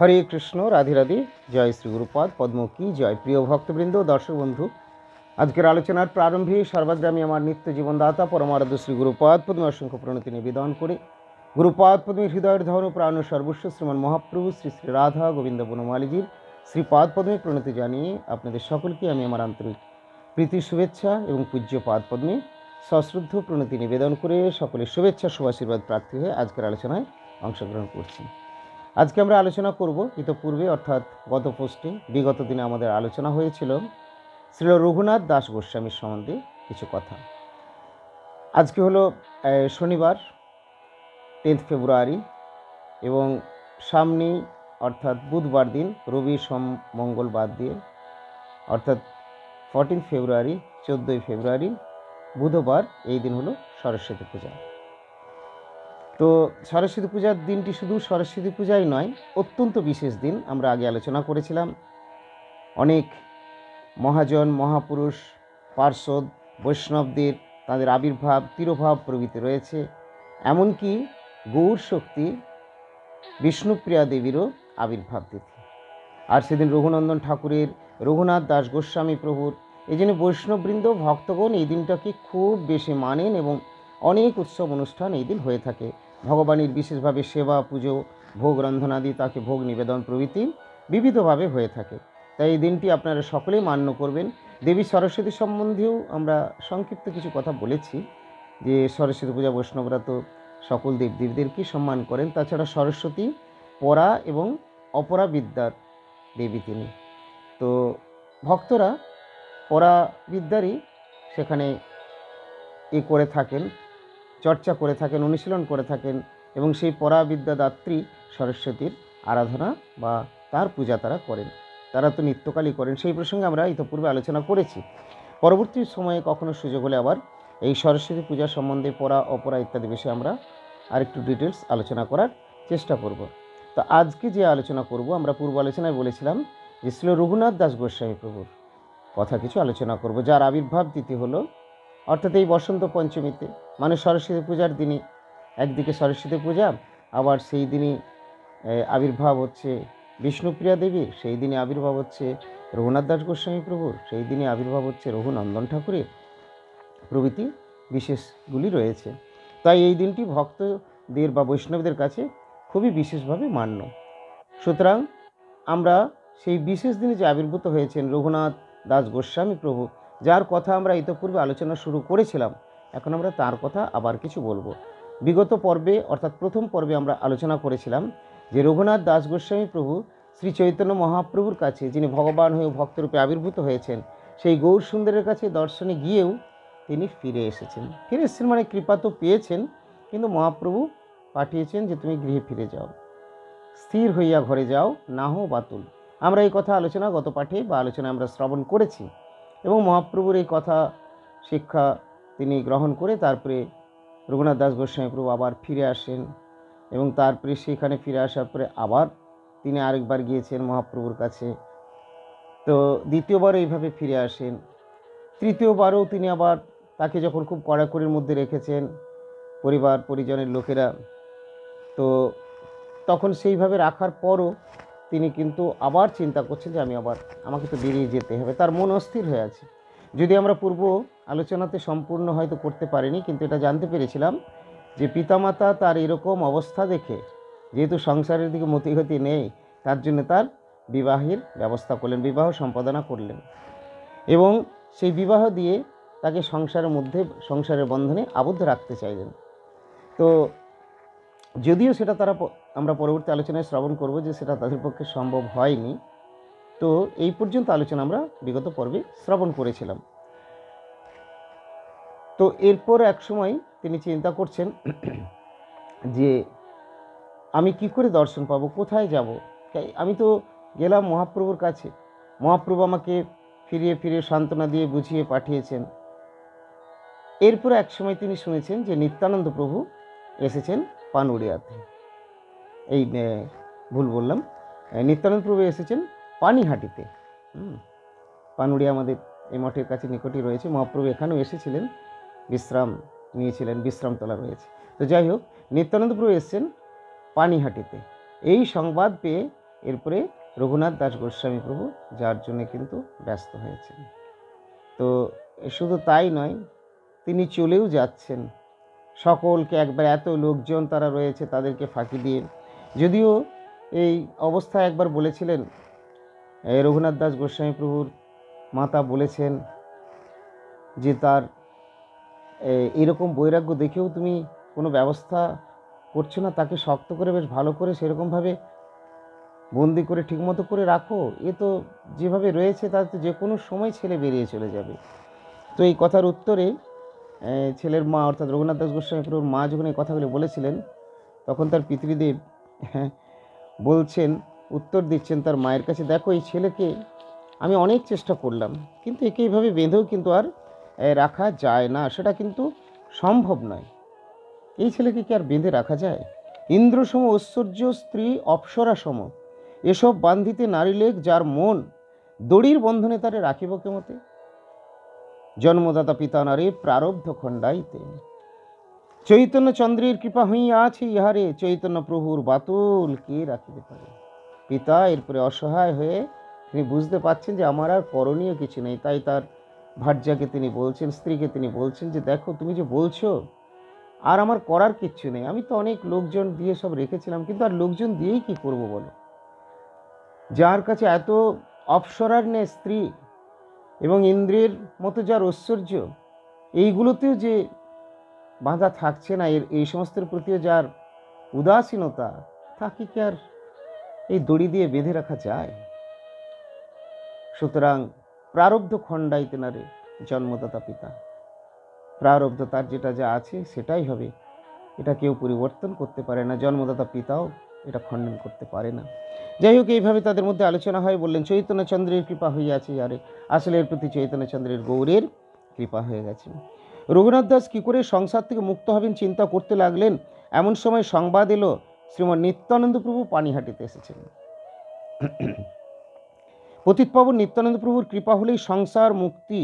হরে কৃষ্ণ, রাধে রাধে। জয় শ্রী গুরুপাদ পদ্ম কি জয়। প্রিয় ভক্তবৃন্দ, দর্শক বন্ধু, আজকের আলোচনার প্রারম্ভে সর্বাগ্রামী আমার নিত্য জীবনদাতা পরমারাধ্য শ্রী গুরুপাদ পদ্মে অসংখ্য প্রণতি নিবেদন করে গুরুপাদ পদ্মের হৃদয়ের ধর্ম প্রাণ সর্বস্ব শ্রীমান মহাপ্রভু শ্রী শ্রী রাধা গোবিন্দ বনমালীজির শ্রীপাদ পদ্মে প্রণতি জানিয়ে আপনাদের সকলকে আমি আমার আন্তরিক প্রীতি শুভেচ্ছা এবং পূজ্য পাদ পদ্মে সশ্রদ্ধ প্রণতি নিবেদন করে সকলের শুভেচ্ছা শুভাশীর্বাদ প্রার্থী হয়ে আজকের আলোচনায় অংশগ্রহণ করছি। আজকে আমরা আলোচনা করব ইতপূর্বে অর্থাৎ গত পোস্টে বিগত দিনে আমাদের আলোচনা হয়েছিল শ্রীল রঘুনাথ দাস গোস্বামীর সম্বন্ধে কিছু কথা। আজকে হলো শনিবার 10 ফেব্রুয়ারি এবং সামনেই অর্থাৎ বুধবার দিন, রবি সোম মঙ্গল বাদ দিয়ে অর্থাৎ 14 ফেব্রুয়ারি 14 ফেব্রুয়ারি বুধবার এই দিন হলো সরস্বতী পূজা। তো সরস্বতী পূজার দিনটি শুধু সরস্বতী পূজাই নয়, অত্যন্ত বিশেষ দিন। আমরা আগে আলোচনা করেছিলাম অনেক মহাজন মহাপুরুষ পার্ষদ বৈষ্ণবদের তাদের আবির্ভাব তিরোভাব প্রভৃতি রয়েছে। এমনকি গৌর শক্তি বিষ্ণুপ্রিয়া দেবীরও আবির্ভাব তিথি। আর সেদিন রঘুনন্দন ঠাকুরের, রঘুনাথ দাস গোস্বামী প্রভুর, এই জন্য বৈষ্ণববৃন্দ ভক্তগণ এই দিনটাকে খুব বেশি মানেন এবং অনেক উৎসব অনুষ্ঠান এই দিন হয়ে থাকে। ভগবানের বিশেষভাবে সেবা পুজো ভোগ রন্ধনাদি, তাকে ভোগ নিবেদন প্রভৃতি বিবিধভাবে হয়ে থাকে। তাই এই দিনটি আপনারা সকলেই মান্য করবেন। দেবী সরস্বতী সম্বন্ধেও আমরা সংক্ষিপ্ত কিছু কথা বলেছি যে সরস্বতী পূজা বৈষ্ণবরা তো সকল দেবদেবীদেরকে সম্মান করেন। তাছাড়া সরস্বতী পরা এবং অপরা বিদ্যার দেবী তিনি। তো ভক্তরা পরা বিদ্যারই সেখানে করে থাকেন, চর্চা করে থাকেন, অনুশীলন করে থাকেন এবং সেই পরাবিদ্যাদাত্রী সরস্বতীর আরাধনা বা তার পূজা তারা করেন। তারা তো নিত্যকালই করেন। সেই প্রসঙ্গে আমরা ইতিপূর্বে আলোচনা করেছি। পরবর্তী সময়ে কখনো সুযোগ হলে আবার এই সরস্বতী পূজা সম্বন্ধে পরা অপরা ইত্যাদি বিষয়ে আমরা আরেকটু ডিটেলস আলোচনা করার চেষ্টা করব। তো আজকে যে আলোচনা করব, আমরা পূর্ব আলোচনায় বলেছিলাম যে শ্রী রঘুনাথ দাস গোস্বামী প্রভুর কথা কিছু আলোচনা করব, যার আবির্ভাব তিথি হলো অর্থাৎ এই বসন্ত পঞ্চমীতে, মানে সরস্বতী পূজার দিনই। একদিকে সরস্বতী পূজা, আবার সেই দিনই আবির্ভাব হচ্ছে বিষ্ণুপ্রিয়া দেবীর, সেই দিনে আবির্ভাব হচ্ছে রঘুনাথ দাস গোস্বামী প্রভুর, সেই দিনে আবির্ভাব হচ্ছে রঘুনন্দন ঠাকুরের প্রভৃতি বিশেষগুলি রয়েছে। তাই এই দিনটি ভক্তদের বা বৈষ্ণবদের কাছে খুবই বিশেষভাবে মান্য। সুতরাং আমরা সেই বিশেষ দিনে যে আবির্ভূত হয়েছেন রঘুনাথ দাস গোস্বামী প্রভু, যার কথা আমরা ইতিপূর্বে আলোচনা শুরু করেছিলাম, এখন আমরা তার কথা আবার কিছু বলবো। বিগত পর্বে অর্থাৎ প্রথম পর্বে আমরা আলোচনা করেছিলাম যে রঘুনাথ দাস গোস্বামী প্রভু শ্রী চৈতন্য মহাপ্রভুর কাছে, যিনি ভগবান হয়ে ভক্তরূপে আবির্ভূত হয়েছেন, সেই গৌর সুন্দরের কাছে দর্শনে গিয়েও তিনি ফিরে এসেছেন মানে কৃপা তো পেয়েছেন, কিন্তু মহাপ্রভু পাঠিয়েছেন যে তুমি গৃহে ফিরে যাও, স্থির হইয়া ঘরে যাও, না হো বাতুল। আমরা এই কথা আলোচনা গত পাঠে বা আলোচনা আমরা শ্রবণ করেছি এবং মহাপ্রভুর এই কথা শিক্ষা তিনি গ্রহণ করে তারপরে রঘুনাথ দাস গোস্বামী প্রভু আবার ফিরে আসেন এবং তারপরে সেখানে ফিরে আসার পরে আবার তিনি আরেকবার গিয়েছেন মহাপ্রভুর কাছে। তো দ্বিতীয়বারও এইভাবে ফিরে আসেন। তৃতীয়বারও তিনি আবার তাকে যখন খুব কড়াকড়ির মধ্যে রেখেছেন পরিবার পরিজনের লোকেরা, তো তখন সেইভাবে রাখার পরও তিনি কিন্তু আবার চিন্তা করছেন যে আমাকে তো বেরিয়ে যেতে হবে। তার মন অস্থির হয়ে আছে। যদি আমরা পূর্ব আলোচনাতে সম্পূর্ণ হয়তো করতে পারিনি, কিন্তু এটা জানতে পেরেছিলাম যে পিতামাতা তার এরকম অবস্থা দেখে, যেহেতু সংসারের দিকে মতিগতি নেই, তার জন্য তার বিবাহের ব্যবস্থা করলেন, বিবাহ সম্পাদনা করলেন এবং সেই বিবাহ দিয়ে তাকে সংসারের বন্ধনে আবদ্ধ রাখতে চাইলেন। তো যদিও সেটা আমরা পরবর্তী আলোচনায় শ্রবণ করব যে সেটা তাদের পক্ষে সম্ভব হয়নি। তো এই পর্যন্ত আলোচনা আমরা বিগত পর্বে শ্রবণ করেছিলাম। তো এরপর এক সময় তিনি চিন্তা করছেন যে আমি কি করে দর্শন পাবো, কোথায় যাব? আমি তো গেলাম মহাপ্রভুর কাছে, মহাপ্রভু আমাকে ফিরিয়ে ফিরিয়ে সান্ত্বনা দিয়ে বুঝিয়ে পাঠিয়েছেন। এরপর এক সময় তিনি শুনেছেন যে নিত্যানন্দ প্রভু এসেছেন পানুরিয়াতে। ভুল বললাম, নিত্যানন্দ প্রভু এসেছেন পানিহাটিতে। পানুরিয়া আমাদের এই মঠের কাছে নিকটই রয়েছে। মহাপ্রভু এখানেও এসেছিলেন, বিশ্রাম নিয়েছিলেন, বিশ্রামতলা রয়েছে। তো যাই হোক, নিত্যানন্দ প্রভু এসেছেন পানিহাটিতে। এই সংবাদ পেয়ে এরপরে রঘুনাথ দাস গোস্বামী প্রভু যার জন্য কিন্তু ব্যস্ত হয়েছেন। তো শুধু তাই নয়, তিনি চলেও যাচ্ছেন সকলকে একবার, এত লোকজন তারা রয়েছে তাদেরকে ফাঁকি দিয়ে। যদিও এই অবস্থায় একবার বলেছিলেন, রঘুনাথ দাস গোস্বামী প্রভুর মাতা বলেছেন যে তার এরকম বৈরাগ্য দেখেও তুমি কোনো ব্যবস্থা করছো না, তাকে শক্ত করে বেশ ভালো করে সেরকমভাবে বন্দি করে ঠিকমতো করে রাখো, এ তো যেভাবে রয়েছে তাতে তো যে কোনো সময় ছেলে বেরিয়ে চলে যাবে। তো এই কথার উত্তরে ছেলের মা অর্থাৎ রঘুনাথ দাস গোস্বামী প্রভুর মা যখন এই কথাগুলো বলেছিলেন, তখন তার পিতৃদেব বলছেন, উত্তর দিচ্ছেন তার মায়ের কাছে, দেখো এই ছেলেকে আমি অনেক চেষ্টা করলাম, কিন্তু একে এইভাবে বেঁধেও কিন্তু আর রাখা যায় না, সেটা কিন্তু সম্ভব নয়। এই ছেলেকে কি আর বেঁধে রাখা যায়? ইন্দ্রসম ঐশ্বর্য, স্ত্রী অপ্সরা সম, এসব বান্ধিতে নারীলেখ যার মন, দড়ির বন্ধনে তারে রাখিব কেমতে? জন্মদাতা পিতা নারে প্রারব্ধ খণ্ডাইতে, চৈতন্য চন্দ্রের কৃপা হইয়া আছে ইহারে, চৈতন্য প্রভুর বাতুল কে রাখিতে পারে? পিতা এরপরে অসহায় হয়ে তিনি বুঝতে পারছেন যে আমার আর করণীয় কিছু নেই, তাই তার ভার্যাকে তিনি বলছেন, স্ত্রীকে তিনি বলছেন যে দেখো তুমি যে বলছো আর আমার করার কিচ্ছু নেই, আমি তো অনেক লোকজন দিয়ে সব রেখেছিলাম, কিন্তু আর লোকজন দিয়েই কি করব বলো? যার কাছে এত অপ্সরার নেই স্ত্রী এবং ইন্দ্রের মতো যার ঐশ্বর্য, এইগুলোতেও যে বাঁধা থাকছে না, এই সমস্তের প্রতিও যার উদাসীনতা, তাকে কি আর এই দড়ি দিয়ে বেঁধে রাখা যায়? সুতরাং প্রারব্ধ খণ্ডাইতে না রে জন্মদাতা পিতা, প্রারব্ধ তার যেটা যা আছে সেটাই হবে, এটা কেউ পরিবর্তন করতে পারে না, জন্মদাতা পিতাও এটা খণ্ডন করতে পারে না। যাই হোক, এইভাবে তাদের মধ্যে আলোচনা হয়। বললেন চৈতন্যচন্দ্রের কৃপা হইয়াছে আরে, আসলে এর প্রতি চৈতন্যচন্দ্রের গৌরের কৃপা হয়ে গেছে। রঘুনাথ দাস কী করে সংসার থেকে মুক্ত হবেন চিন্তা করতে লাগলেন। এমন সময় সংবাদ এলো শ্রীমৎ নিত্যানন্দ প্রভু পানিহাটিতে এসেছেন। পতিতপাবন নিত্যানন্দ প্রভুর কৃপা হলেই সংসার মুক্তি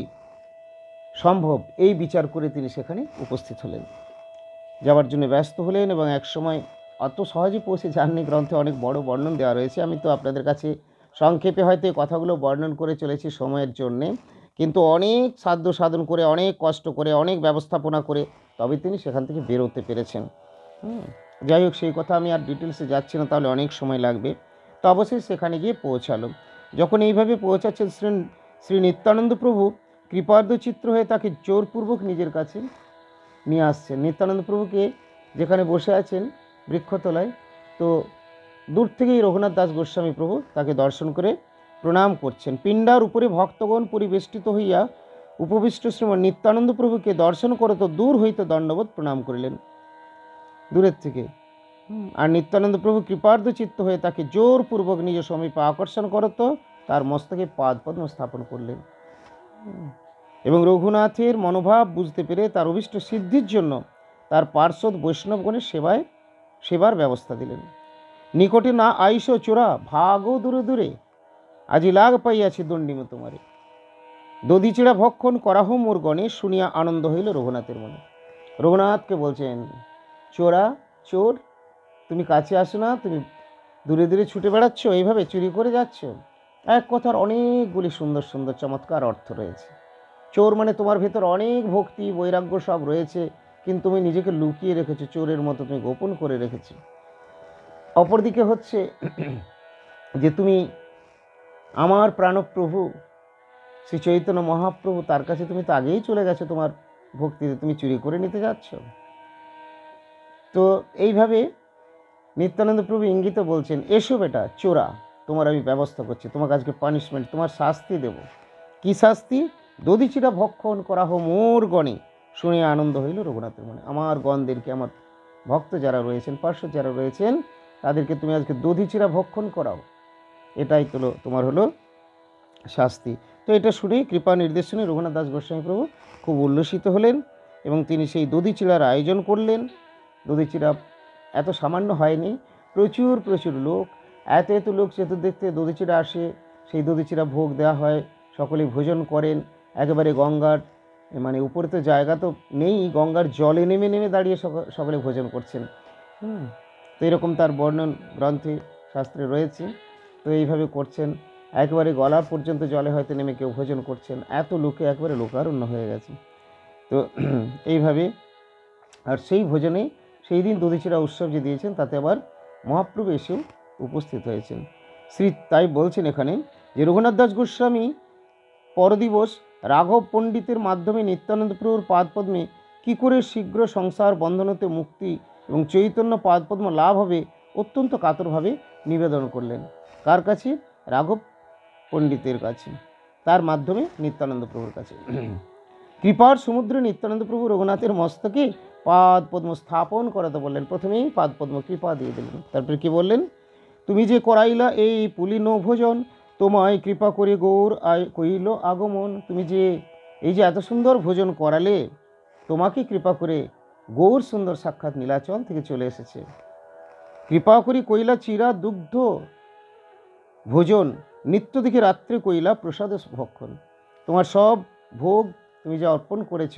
সম্ভব, এই বিচার করে তিনি সেখানে উপস্থিত হলেন, যাওয়ার জন্য ব্যস্ত হলেন। এবং এক সময় অত সহজে পৌঁছে যাননি, গ্রন্থে অনেক বড় বর্ণন দেওয়া রয়েছে। আমি তো আপনাদের কাছে সংক্ষেপে হয়তো এই কথাগুলো বর্ণন করে চলেছি সময়ের জন্যে, কিন্তু অনেক সাধ্য সাধন করে, অনেক কষ্ট করে, অনেক ব্যবস্থাপনা করে তবে তিনি সেখান থেকে বেরোতে পেরেছেন। যাই হোক, সেই কথা আমি আর ডিটেলসে যাচ্ছি না, তাহলে অনেক সময় লাগবে। তো অবশ্যই সেখানে গিয়ে পৌঁছালো। যখন এইভাবে পৌঁছাচ্ছেন শ্রী নিত্যানন্দ প্রভু কৃপার্ধ চিত্র হয়ে তাকে জোরপূর্বক নিজের কাছে নিয়ে আসছেন। নিত্যানন্দ প্রভুকে যেখানে বসে আছেন বৃক্ষতলায়, তো দূর থেকেই রঘুনাথ দাস গোস্বামী প্রভু তাকে দর্শন করে প্রণাম করছেন। পিণ্ডার উপরে ভক্তগণ পরিবেষ্টিত হইয়া উপবিষ্ট শ্রীমৎ নিত্যানন্দ প্রভুকে দর্শন করত দূর হইতে দণ্ডবোধ প্রণাম করিলেন দূরের থেকে। আর নিত্যানন্দ প্রভু কৃপার্ধ চিত্ত হয়ে তাকে জোরপূর্বক নিজ সমীপে আকর্ষণ করত, তার মস্তকে পাদ পদ্ম স্থাপন করলেন এবং রঘুনাথের মনোভাব বুঝতে পেরে তার অভিষ্ট সিদ্ধির জন্য তার পার্শ্বদ বৈষ্ণবগণের সেবার ব্যবস্থা দিলেন। নিকটে না আইস চোরা, ভাগো দূরে দূরে, আজি লাগ পাইয়াছি দণ্ডিম তোমারে, দধিচিড়া ভক্ষণ করাহ মোর গণে, শুনিয়া আনন্দ হইল রঘুনাথের মনে। রঘুনাথকে বলছেন, চোরা, চোর, তুমি কাছে আসো না, তুমি দূরে দূরে ছুটে বেড়াচ্ছ, এইভাবে চুরি করে যাচ্ছ। এক কথার অনেকগুলি সুন্দর সুন্দর চমৎকার অর্থ রয়েছে। চোর মানে তোমার ভেতর অনেক ভক্তি বৈরাগ্য সব রয়েছে, কিন্তু তুমি নিজেকে লুকিয়ে রেখেছো, চোরের মতো তুমি গোপন করে রেখেছো। অপরদিকে হচ্ছে যে তুমি আমার প্রাণপ্রভু শ্রী চৈতন্য মহাপ্রভু, তার কাছে তুমি তো আগেই চলে গেছো, তোমার ভক্তিতে তুমি চুরি করে নিতে যাচ্ছ। তো এইভাবে নিত্যানন্দ প্রভু ইঙ্গিত বলছেন, এসো বেটা চোরা, তোমার আমি ব্যবস্থা করছি, তোমাকে আজকে পানিশমেন্ট, তোমার শাস্তি দেব। কি শাস্তি? দধিচিড়া ভক্ষণ করা হো মোর গণে, শুনে আনন্দ হইল রঘুনাথের মনে। আমার গণদেরকে, আমার ভক্ত যারা রয়েছেন, পার্শ্ব যারা রয়েছেন, তাদেরকে তুমি আজকে দধিচিড়া ভক্ষণ করাও, এটাই তো তোমার হলো শাস্তি। তো এটা শুনেই কৃপা নির্দেশনে রঘুনাথ দাস গোস্বামী প্রভু খুব উল্লসিত হলেন এবং তিনি সেই দধিচিড়ার আয়োজন করলেন। দধিচিড়া এত সামান্য হয়নি, প্রচুর প্রচুর লোক, এত এত লোক চতুর্দিক থেকে দধিচিড়া আসে, সেই দধিচিড়া ভোগ দেওয়া হয়, সকলে ভোজন করেন। একেবারে গঙ্গার মানে উপরে তো জায়গা তো নেই, গঙ্গার জলে নেমে নেমে দাঁড়িয়ে সকলে ভোজন করছেন। তো এরকম তার বর্ণন গ্রন্থে শাস্ত্রে রয়েছে। তো এইভাবে করছেন, একেবারে গলা পর্যন্ত জলে হয়তো নেমে কেউ ভোজন করছেন, এত লোকে একেবারে লোকারণ্য হয়ে গেছে। তো এইভাবে, আর সেই ভোজনে সেই দিন দধিচিরা উৎসব যে দিয়েছেন তাতে আবার মহাপ্রভু এসেও উপস্থিত হয়েছেন। শ্রী তাই বলছেন এখানে যে রঘুনাথ দাস গোস্বামী পরদিবস রাঘব পণ্ডিতের মাধ্যমে নিত্যানন্দ প্রভুর পাদপদ্মে কী করে শীঘ্র সংসার বন্ধন হতে মুক্তি এবং চৈতন্য পাদপদ্ম লাভ হবে অত্যন্ত কাতরভাবে নিবেদন করলেন। কার কাছে? রাঘব পণ্ডিতের কাছে, তার মাধ্যমে নিত্যানন্দ প্রভুর কাছে। কৃপার সমুদ্রে নিত্যানন্দ প্রভু রঘুনাথের মস্তকে পাদ পদ্ম স্থাপন করাতে বললেন। প্রথমেই পাদ পদ্ম কৃপা দিয়ে দিলেন। তারপরে কি বললেন? তুমি যে করাইলা এই পুলিন ভোজন, তোমায় কৃপা করে গৌর কইল আগমন। তুমি যে এই যে এত সুন্দর ভোজন করালে, তোমাকে কৃপা করে গৌর সুন্দর সাক্ষাৎ নীলাচল থেকে চলে এসেছে। কৃপা করি কইলা চিরা দুগ্ধ ভোজন, নিত্য দিকে রাত্রে কইলা প্রসাদ ভক্ষণ। তোমার সব ভোগ তুমি যা অর্পণ করেছ,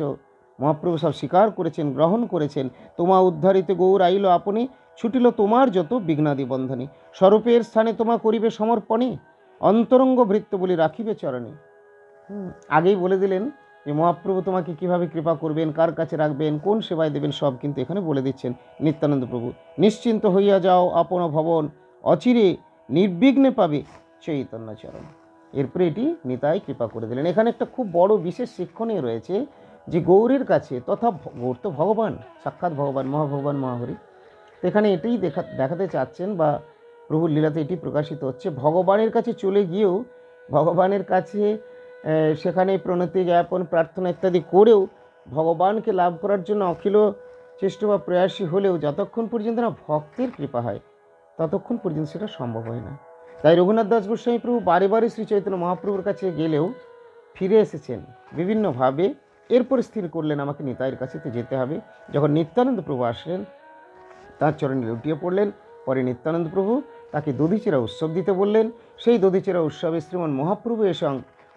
মহাপ্রভু সব স্বীকার করেছেন, গ্রহণ করেছেন। তোমা উদ্ধারিত গৌর আইল আপনি, ছুটিল তোমার যত বিঘ্নাদি বন্ধনী। স্বরূপের স্থানে তোমা করিবে সমর্পণে, অন্তরঙ্গ ভৃত্য বলি রাখিবে চরণে। আগেই বলে দিলেন যে মহাপ্রভু তোমাকে কিভাবে কৃপা করবেন, কার কাছে রাখবেন, কোন সেবায় দেবেন, সব কিন্তু এখানে বলে দিচ্ছেন নিত্যানন্দ প্রভু। নিশ্চিন্ত হইয়া যাও আপন ভবন, অচিরে নির্বিঘ্নে পাবে চৈতন্য চরণ। এরপরে এটি নিতাই কৃপা করে দিলেন। এখানে একটা খুব বড় বিশেষ শিক্ষণীয় রয়েছে যে গৌরের কাছে, তথা গৌর তো ভগবান, সাক্ষাৎ ভগবান, মহাভগবান মহাহরি। তো এখানে এটাই দেখাতে চাচ্ছেন, বা প্রভুর লীলাতে এটি প্রকাশিত হচ্ছে, ভগবানের কাছে চলে গিয়েও, ভগবানের কাছে সেখানে প্রণতি জ্ঞাপন প্রার্থনা ইত্যাদি করেও ভগবানকে লাভ করার জন্য অখিল চেষ্টা বা প্রয়াসী হলেও যতক্ষণ পর্যন্ত না ভক্তের কৃপা হয় ততক্ষণ পর্যন্ত সেটা সম্ভব হয় না। তাই রঘুনাথ দাস গোস্বামী প্রভু বারে বারে শ্রী চৈতন্য মহাপ্রভুর কাছে গেলেও ফিরে এসেছেন বিভিন্নভাবে। এরপর স্থির করলেন আমাকে নিতাইয়ের কাছেতে যেতে হবে। যখন নিত্যানন্দ প্রভু আসলেন, তার চরণে লুটিয়ে পড়লেন। পরে নিত্যানন্দ প্রভু তাকে দধিচিরা উৎসব দিতে বললেন। সেই দধিচিরা উৎসবে শ্রীমন মহাপ্রভু এসে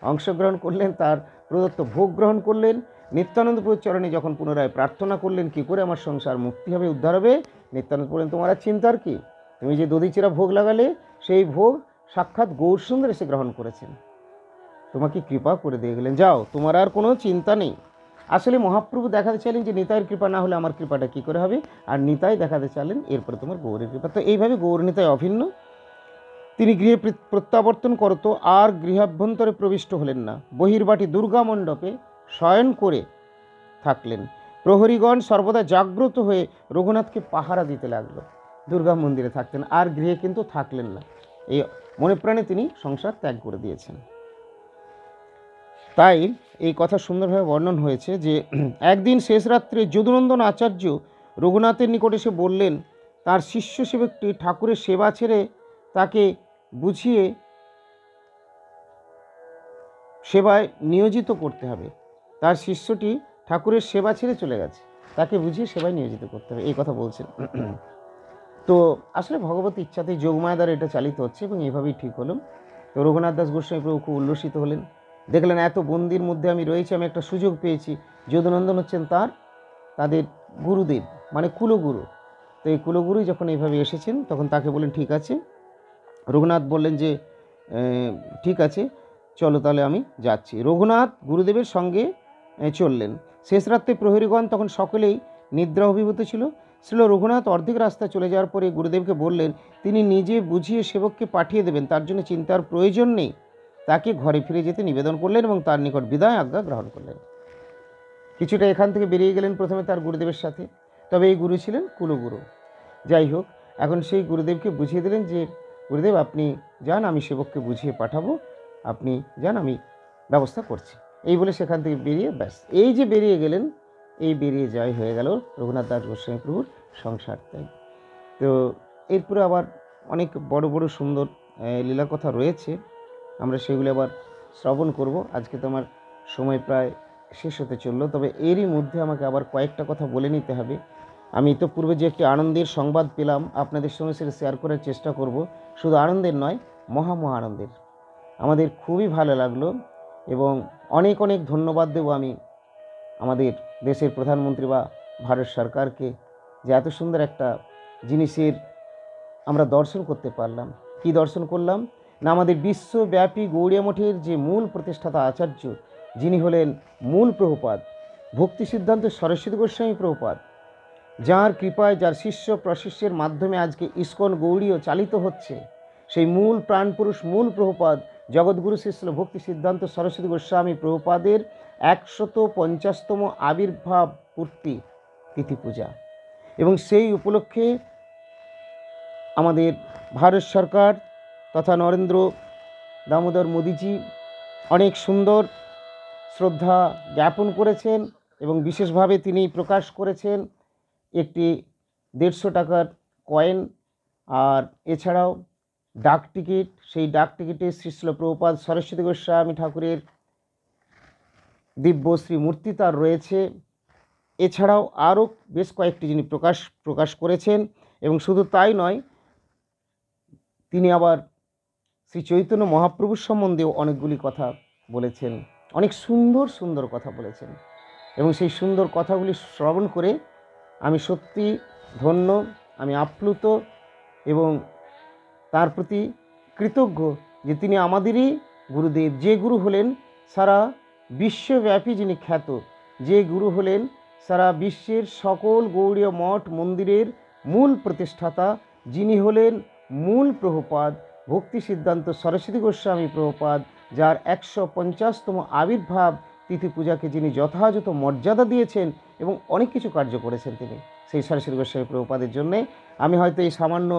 অংশগ্রহণ করলেন, তার প্রদত্ত ভোগ গ্রহণ করলেন। নিত্যানন্দ প্রভুর চরণে যখন পুনরায় প্রার্থনা করলেন কি করে আমার সংসার মুক্তি হবে, উদ্ধার হবে, নিত্যানন্দ বললেন তোমার আর চিন্তার কি, তুমি যে দধিচিরা ভোগ লাগালে সেই ভোগ সাক্ষাৎ গৌরসুন্দর এসে গ্রহণ করেছেন, তোমাকে কৃপা করে দিয়ে গেলেন, যাও তোমার আর কোনো চিন্তা নেই। আসলে মহাপ্রভু দেখাতে চাইলেন যে নিতাইয়ের কৃপা না হলে আমার কৃপাটা কী করে হবে, আর নিতাই দেখাতে চাইলেন এরপরে তোমার গৌরের কৃপা। তো এইভাবে গৌর নিতাই অভিন্ন। তিনি গৃহে প্রত্যাবর্তন করত, আর গৃহাভ্যন্তরে প্রবিষ্ট হলেন না, বহির্বাটি দুর্গা মণ্ডপে শয়ন করে থাকলেন। প্রহরীগণ সর্বদা জাগ্রত হয়ে রঘুনাথকে পাহারা দিতে লাগলো। দুর্গা মন্দিরে থাকতেন, আর গৃহে কিন্তু থাকলেন না। এই মনে প্রাণে তিনি সংসার ত্যাগ করে দিয়েছেন। তাই এই কথা সুন্দরভাবে বর্ণন হয়েছে যে একদিন শেষ রাত্রে যদুনন্দন আচার্য রঘুনাথের নিকট এসে বললেন তার শিষ্য সেবকটি ঠাকুরের সেবা ছেড়ে তাকে বুঝিয়ে সেবায় নিয়োজিত করতে হবে। তার শিষ্যটি ঠাকুরের সেবা ছেড়ে চলে গেছে, তাকে বুঝিয়ে সেবায় নিয়োজিত করতে হবে, এই কথা বলছেন। তো আসলে ভগবতী ইচ্ছাতেই যোগমায়া দ্বারা এটা চালিত হচ্ছে এবং এইভাবেই ঠিক হলো। তো রঘুনাথ দাস গোস্বামী প্রভু খুব উল্লসিত হলেন, দেখলেন এত বন্দির মধ্যে আমি রয়েছি, আমি একটা সুযোগ পেয়েছি। যদুনন্দন হচ্ছেন তাদের গুরুদেব, মানে কুলগুরু। তো এই কুলগুরুই যখন এইভাবে এসেছেন তখন তাকে বললেন ঠিক আছে। রঘুনাথ বললেন যে ঠিক আছে চলো তাহলে আমি যাচ্ছি। রঘুনাথ গুরুদেবের সঙ্গে চললেন। শেষ রাত্রে প্রহরীগণ তখন সকলেই নিদ্রা অভিভূত ছিল। শ্রীল রঘুনাথ অর্ধেক রাস্তা চলে যাওয়ার পরে গুরুদেবকে বললেন তিনি নিজে বুঝিয়ে সেবককে পাঠিয়ে দেবেন, তার জন্য চিন্তার প্রয়োজন নেই। তাকে ঘরে ফিরে যেতে নিবেদন করলেন এবং তার নিকট বিদায় আজ্ঞা গ্রহণ করলেন। কিছুটা এখান থেকে বেরিয়ে গেলেন প্রথমে তার গুরুদেবের সাথে, তবে এই গুরু ছিলেন কুলগুরু। যাই হোক, এখন সেই গুরুদেবকে বুঝিয়ে দিলেন যে গুরুদেব আপনি যান, আমি সেবককে বুঝিয়ে পাঠাবো, আপনি যান, আমি ব্যবস্থা করছি। এই বলে সেখান থেকে বেরিয়ে ব্যাস এই যে বেরিয়ে গেলেন, এই বেরিয়ে যাই হয়ে গেল রঘুনাথ দাস গোস্বামী প্রভুর সংসার ত্যাগ। তো এরপরে আবার অনেক বড় বড় সুন্দর লীলা কথা রয়েছে, আমরা সেগুলো আবার শ্রবণ করব। আজকে তো আমার সময় প্রায় শেষ হতে চললো, তবে এরই মধ্যে আমাকে আবার কয়েকটা কথা বলে নিতে হবে। আমি ইতোপূর্বে যে একটি আনন্দের সংবাদ পেলাম আপনাদের সঙ্গে সেটা শেয়ার করার চেষ্টা করব। শুধু আনন্দের নয়, মহা আনন্দের। আমাদের খুবই ভালো লাগলো এবং অনেক অনেক ধন্যবাদ দেব আমি আমাদের দেশের প্রধানমন্ত্রী বা ভারত সরকারকে, যে এত সুন্দর একটা জিনিসের আমরা দর্শন করতে পারলাম। কি দর্শন করলাম না, আমাদের বিশ্বব্যাপী গৌড়িয়া মঠের যে মূল প্রতিষ্ঠাতা আচার্য, যিনি হলেন মূল প্রভুপাদ ভক্তি সিদ্ধান্ত সরস্বতী গোস্বামী প্রভুপাদ, যার কৃপায়, যার শিষ্য প্রশিষ্যের মাধ্যমে আজকে ইস্কন গৌড়ীয় চালিত হচ্ছে, সেই মূল প্রাণপুরুষ মূল প্রভুপাদ জগৎগুরু শিষ্য ভক্তি সিদ্ধান্ত সরস্বতী গোস্বামী প্রভুপাদের 150তম আবির্ভাব পূর্তি তিথি পূজা। এবং সেই উপলক্ষে আমাদের ভারত সরকার তথা নরেন্দ্র দামোদর মোদিজি অনেক সুন্দর শ্রদ্ধা জ্ঞাপন করেছেন এবং বিশেষভাবে তিনি প্রকাশ করেছেন একটি 150 টাকার কয়েন, আর এছাড়াও ডাক টিকিট। সেই ডাক টিকিটে শ্রীশিল প্রভুপাদ সরস্বতী গোস্বামী ঠাকুরের দিব্য শ্রীমূর্তি তার রয়েছে। এছাড়াও আরও বেশ কয়েকটি যিনি প্রকাশ করেছেন। এবং শুধু তাই নয়, তিনি আবার শ্রী চৈতন্য মহাপ্রভুর সম্বন্ধেও অনেকগুলি কথা বলেছেন, অনেক সুন্দর সুন্দর কথা বলেছেন। এবং সেই সুন্দর কথাগুলি শ্রবণ করে আমি সত্যি ধন্য, আমি আপ্লুত এবং তার প্রতি কৃতজ্ঞ যে তিনি আমাদেরই গুরুদেব, যে গুরু হলেন সারা বিশ্বব্যাপী যিনি খ্যাত, যে গুরু হলেন সারা বিশ্বের সকল গৌড়ীয় মঠ মন্দিরের মূল প্রতিষ্ঠাতা, যিনি হলেন মূল প্রভুপাদ ভক্তি সিদ্ধান্ত সরস্বতী গোস্বামী প্রভুপাদ, যার 150তম আবির্ভাব তিথি পূজাকে যিনি যথাযথ মর্যাদা দিয়েছেন এবং অনেক কিছু কার্য করেছেন তিনি সেই সরস্বতী গোস্বামী প্রভুপাদের জন্যে। আমি হয়তো এই সামান্য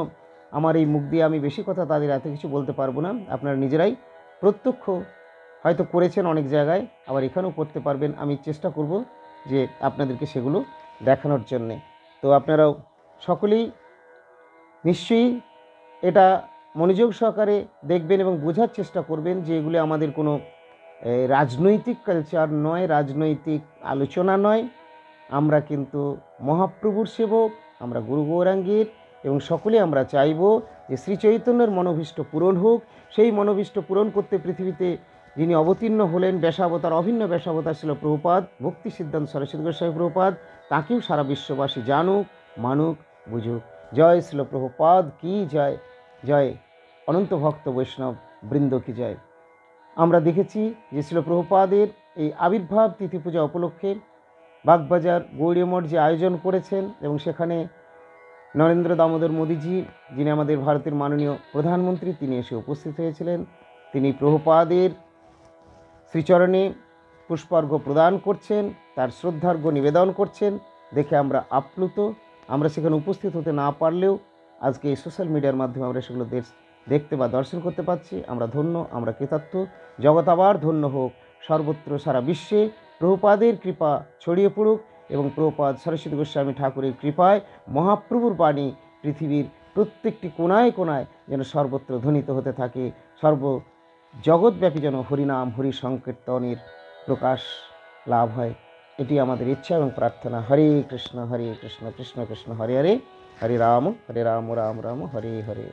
আমার এই মুখ দিয়ে আমি বেশি কথা তাদের এত কিছু বলতে পারবো না, আপনারা নিজেরাই প্রত্যক্ষ হয়তো করেছেন অনেক জায়গায়, আবার এখানেও করতে পারবেন। আমি চেষ্টা করব যে আপনাদেরকে সেগুলো দেখানোর জন্যে। তো আপনারাও সকলেই নিশ্চয়ই এটা মনোযোগ সহকারে দেখবেন এবং বোঝার চেষ্টা করবেন যে এগুলি আমাদের কোনো রাজনৈতিক কালচার নয়, রাজনৈতিক আলোচনা নয়। আমরা কিন্তু মহাপ্রভুর সেবক, আমরা গুরু গৌরাঙ্গীর, এবং সকলে আমরা চাইব যে শ্রী চৈতন্যের মনোভীষ্ট পূরণ হোক। সেই মনোভীষ্ট পূরণ করতে পৃথিবীতে যিনি অবতীর্ণ হলেন ব্যাসাবতার, অভিন্ন ব্যাসাবতার ছিল প্রভুপাদ ভক্তি সিদ্ধান্ত সরস্বতী গোস্বামী প্রভুপাদ, তাকেও সারা বিশ্ববাসী জানুক, মানুক, বুঝুক। জয় শ্রীল প্রভুপাদ কি জয়, জয় অনন্ত ভক্ত বৈষ্ণব বৃন্দ কি জয়। আমরা দেখেছি যে শ্রীল প্রভুপাদের এই আবির্ভাব তিথি পূজা উপলক্ষে বাগবাজার গৌড়ীয় মঠ যে আয়োজন করেছেন, এবং সেখানে নরেন্দ্র দামোদর মোদিজি, যিনি আমাদের ভারতের মাননীয় প্রধানমন্ত্রী, তিনি এসে উপস্থিত হয়েছিলেন। তিনি প্রভুপাদের শ্রীচরণে পুষ্পার্ঘ্য প্রদান করছেন, তার শ্রদ্ধার্ঘ্য নিবেদন করছেন, দেখে আমরা আপ্লুত। আমরা সেখানে উপস্থিত হতে না পারলেও আজকে এই সোশ্যাল মিডিয়ার মাধ্যমে আমরা সেগুলো দেখতে বা দর্শন করতে পারছি। আমরা ধন্য, আমরা কৃতার্থ। জগৎ আবার ধন্য হোক, সর্বত্র সারা বিশ্বে প্রভুপাদের কৃপা ছড়িয়ে পড়ুক, এবং প্রভুপাদ সরস্বতী গোস্বামী ঠাকুরের কৃপায় মহাপ্রভুর বাণী পৃথিবীর প্রত্যেকটি কোনায় কোনায় যেন সর্বত্র ধ্বনিত হতে থাকে, জগৎব্যাপী যেন হরিনাম হরি সংকীর্তনের প্রকাশ লাভ হয়। এটি আমাদের ইচ্ছা এবং প্রার্থনা। হরে কৃষ্ণ কৃষ্ণ কৃষ্ণ হরে হরে, হরে রাম রাম রাম হরে হরে।